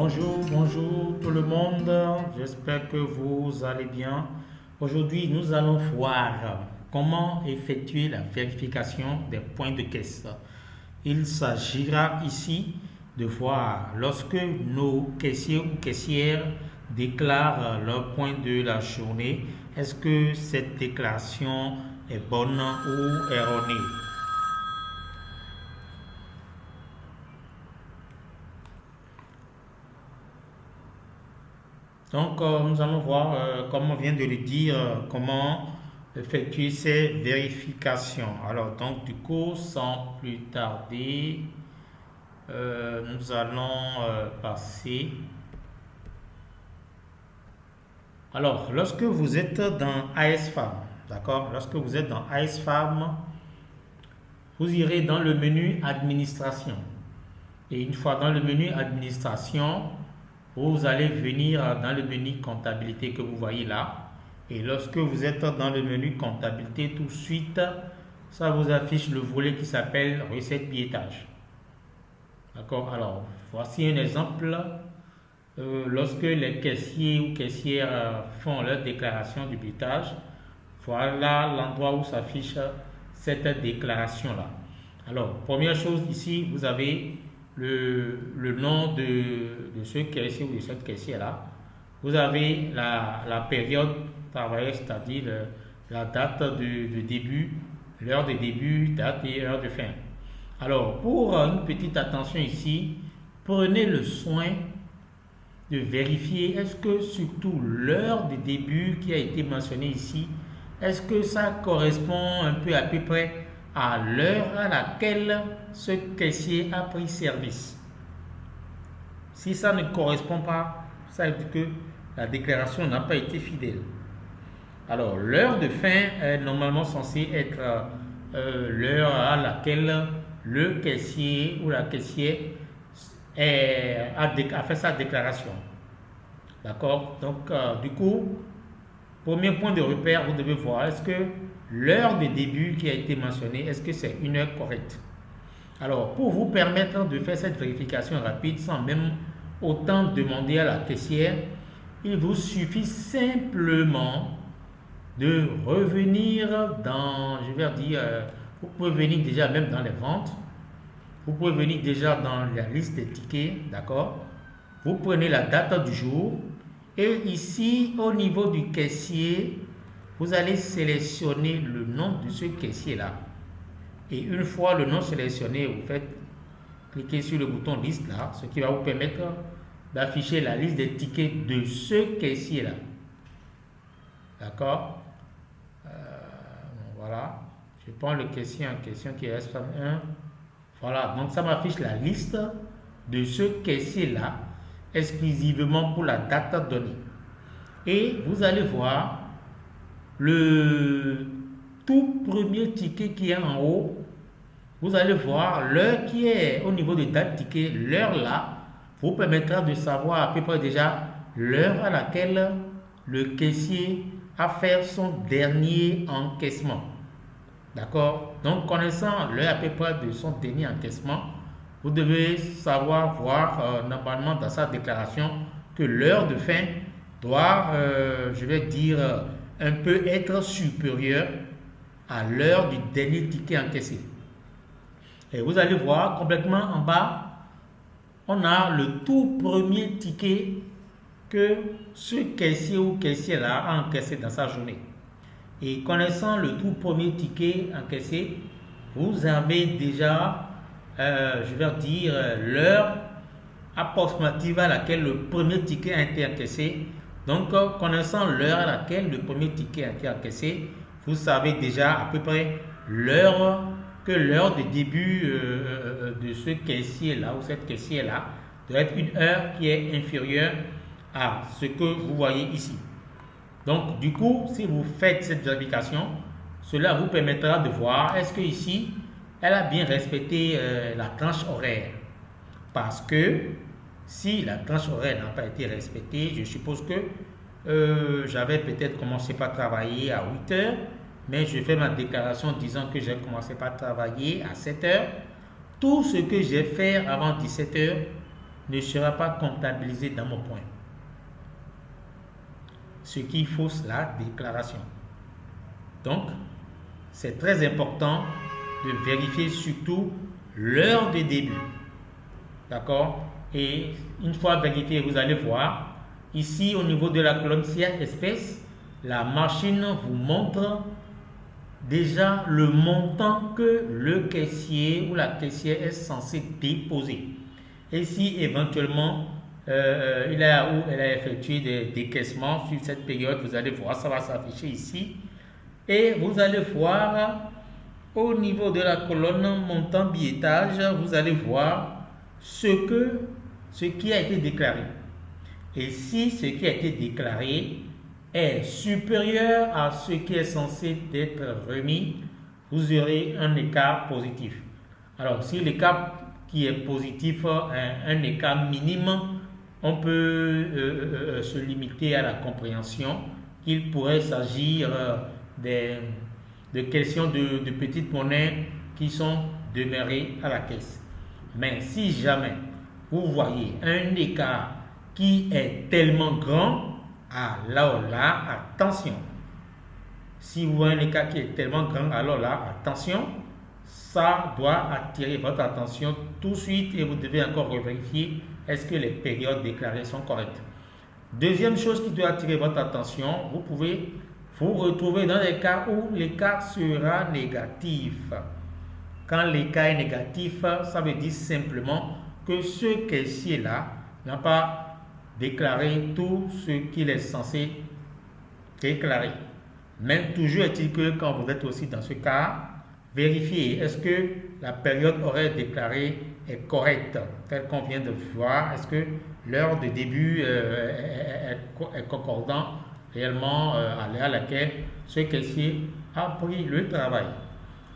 Bonjour tout le monde, j'espère que vous allez bien. Aujourd'hui, nous allons voir comment effectuer la vérification des points de caisse. Il s'agira ici de voir lorsque nos caissiers ou caissières déclarent leur point de la journée, est-ce que cette déclaration est bonne ou erronée. Donc, nous allons voir, comme on vient de le dire, comment effectuer ces vérifications. Alors, donc, du coup, sans plus tarder, nous allons passer. Alors, lorsque vous êtes dans AS-Farm, d'accord? Lorsque vous êtes dans AS-Farm, vous irez dans le menu Administration. Et une fois dans le menu Administration, vous allez venir dans le menu comptabilité que vous voyez là. Et lorsque vous êtes dans le menu comptabilité, tout de suite, ça vous affiche le volet qui s'appelle recette billetage. D'accord? Alors, voici un exemple. Lorsque les caissiers ou caissières font leur déclaration du billetage, voilà l'endroit où s'affiche cette déclaration-là. Alors, première chose ici, vous avez le nom de ce caissier ou de cette caissière-là. Vous avez la période travaillée, c'est-à-dire la date de début, l'heure de début, date et heure de fin. Alors, pour une petite attention ici, prenez le soin de vérifier est-ce que surtout l'heure de début qui a été mentionnée ici, est-ce que ça correspond un peu à peu près à l'heure à laquelle ce caissier a pris service. Si ça ne correspond pas, ça veut dire que la déclaration n'a pas été fidèle. Alors, l'heure de fin est normalement censée être l'heure à laquelle le caissier ou la caissière a fait sa déclaration. D'accord? Donc, du coup, premier point de repère, vous devez voir, est-ce que l'heure de début qui a été mentionnée, est-ce que c'est une heure correcte? Alors, pour vous permettre de faire cette vérification rapide sans même autant demander à la caissière, il vous suffit simplement de revenir dans, je vais dire, vous pouvez venir déjà même dans les ventes, vous pouvez venir déjà dans la liste des tickets, d'accord? Vous prenez la date du jour et ici, au niveau du caissier, vous allez sélectionner le nom de ce caissier-là. Et une fois le nom sélectionné, vous faites cliquer sur le bouton liste là, ce qui va vous permettre d'afficher la liste des tickets de ce caissier-là. D'accord? Voilà. Je prends le caissier en question qui est S1. Voilà. Donc ça m'affiche la liste de ce caissier-là exclusivement pour la date donnée. Et vous allez voir le tout premier ticket qui est en haut. Vous allez voir l'heure qui est au niveau de date ticket. L'heure là vous permettra de savoir à peu près déjà l'heure à laquelle le caissier a fait son dernier encaissement. D'accord? Donc, connaissant l'heure à peu près de son dernier encaissement, vous devez savoir voir normalement dans sa déclaration que l'heure de fin doit, je vais dire, un peu être supérieure à l'heure du dernier ticket encaissé. Et vous allez voir complètement en bas, on a le tout premier ticket que ce caissier ou caissière-là a encaissé dans sa journée. Et connaissant le tout premier ticket encaissé, vous avez déjà, je vais dire, l'heure approximative à laquelle le premier ticket a été encaissé. Donc, connaissant l'heure à laquelle le premier ticket a été encaissé, vous savez déjà à peu près l'heure de début de ce caissier-là ou cette caissière-là doit être une heure qui est inférieure à ce que vous voyez ici. Donc, du coup, si vous faites cette vérification, cela vous permettra de voir est-ce que ici, elle a bien respecté la tranche horaire. Parce que si la tranche horaire n'a pas été respectée, je suppose que j'avais peut-être commencé par travailler à 8 heures, mais je fais ma déclaration disant que j'ai commencé par travailler à 7 heures. Tout ce que j'ai fait avant 17 heures ne sera pas comptabilisé dans mon point. Ce qui fausse la déclaration. Donc, c'est très important de vérifier surtout l'heure de début. D'accord? Et une fois vérifié, vous allez voir, ici au niveau de la colonne tiers espèces, la machine vous montre déjà le montant que le caissier ou la caissière est censé déposer. Et si éventuellement il a ou elle a effectué des décaissements sur cette période, vous allez voir, ça va s'afficher ici. Et vous allez voir au niveau de la colonne montant billettage, vous allez voir ce qui a été déclaré. Et si ce qui a été déclaré est supérieur à ce qui est censé être remis, vous aurez un écart positif. Alors, si l'écart qui est positif est un écart minime, on peut se limiter à la compréhension qu'il pourrait s'agir de questions de petites monnaies qui sont demeurées à la caisse. Mais si jamais vous voyez un écart qui est tellement grand, alors là, attention. Si vous voyez un écart qui est tellement grand, alors là, attention, ça doit attirer votre attention tout de suite et vous devez encore vérifier est-ce que les périodes déclarées sont correctes. Deuxième chose qui doit attirer votre attention, vous pouvez vous retrouver dans des cas où l'écart sera négatif. Quand l'écart est négatif, ça veut dire simplement que ce caissier-là n'a pas déclaré tout ce qu'il est censé déclarer. Mais toujours est-il que quand vous êtes aussi dans ce cas, vérifiez est-ce que la période horaire déclarée est correcte, telle qu'on vient de voir, est-ce que l'heure de début est concordant réellement à l'heure à laquelle ce caissier a pris le travail.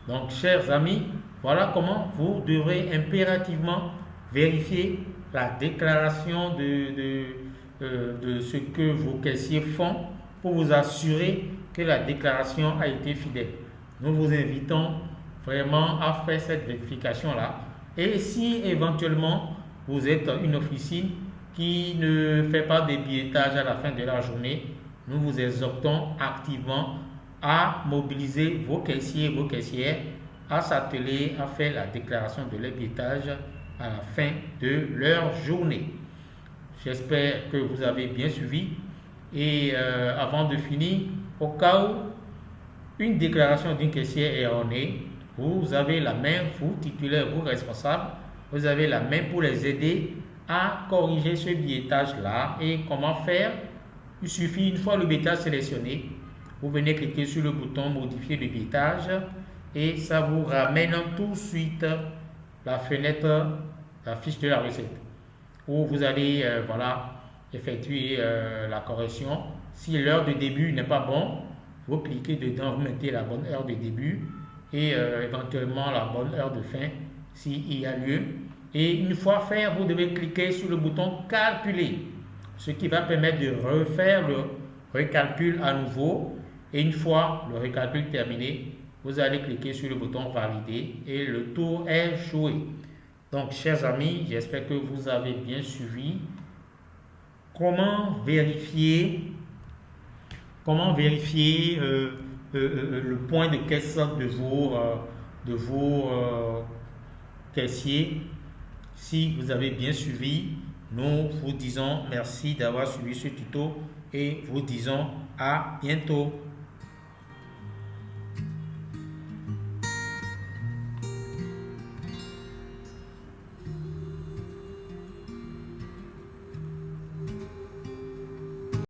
Donc, chers amis, voilà comment vous devrez impérativement vérifier la déclaration de ce que vos caissiers font pour vous assurer que la déclaration a été fidèle. Nous vous invitons vraiment à faire cette vérification-là. Et si éventuellement vous êtes une officine qui ne fait pas de billettage à la fin de la journée, nous vous exhortons activement à mobiliser vos caissiers et vos caissières à s'atteler à faire la déclaration de leur billettage à la fin de leur journée. J'espère que vous avez bien suivi et avant de finir, au cas où une déclaration d'une caissière est erronée, vous avez la main, vous titulaire, vous responsable, vous avez la main pour les aider à corriger ce billettage-là. Et comment faire? Il suffit, une fois le billettage sélectionné, vous venez cliquer sur le bouton modifier le billettage et ça vous ramène tout de suite la fenêtre, la fiche de la recette où vous allez effectuer la correction. Si l'heure de début n'est pas bon, vous cliquez dedans, vous mettez la bonne heure de début et éventuellement la bonne heure de fin s'il y a lieu. Et une fois fait, vous devez cliquer sur le bouton calculer, ce qui va permettre de refaire le recalcul à nouveau. Et une fois le recalcul terminé, vous allez cliquer sur le bouton valider et le tour est joué. Donc, chers amis, j'espère que vous avez bien suivi comment vérifier le point de caisse de vos caissiers. Si vous avez bien suivi, nous vous disons merci d'avoir suivi ce tuto et vous disons à bientôt.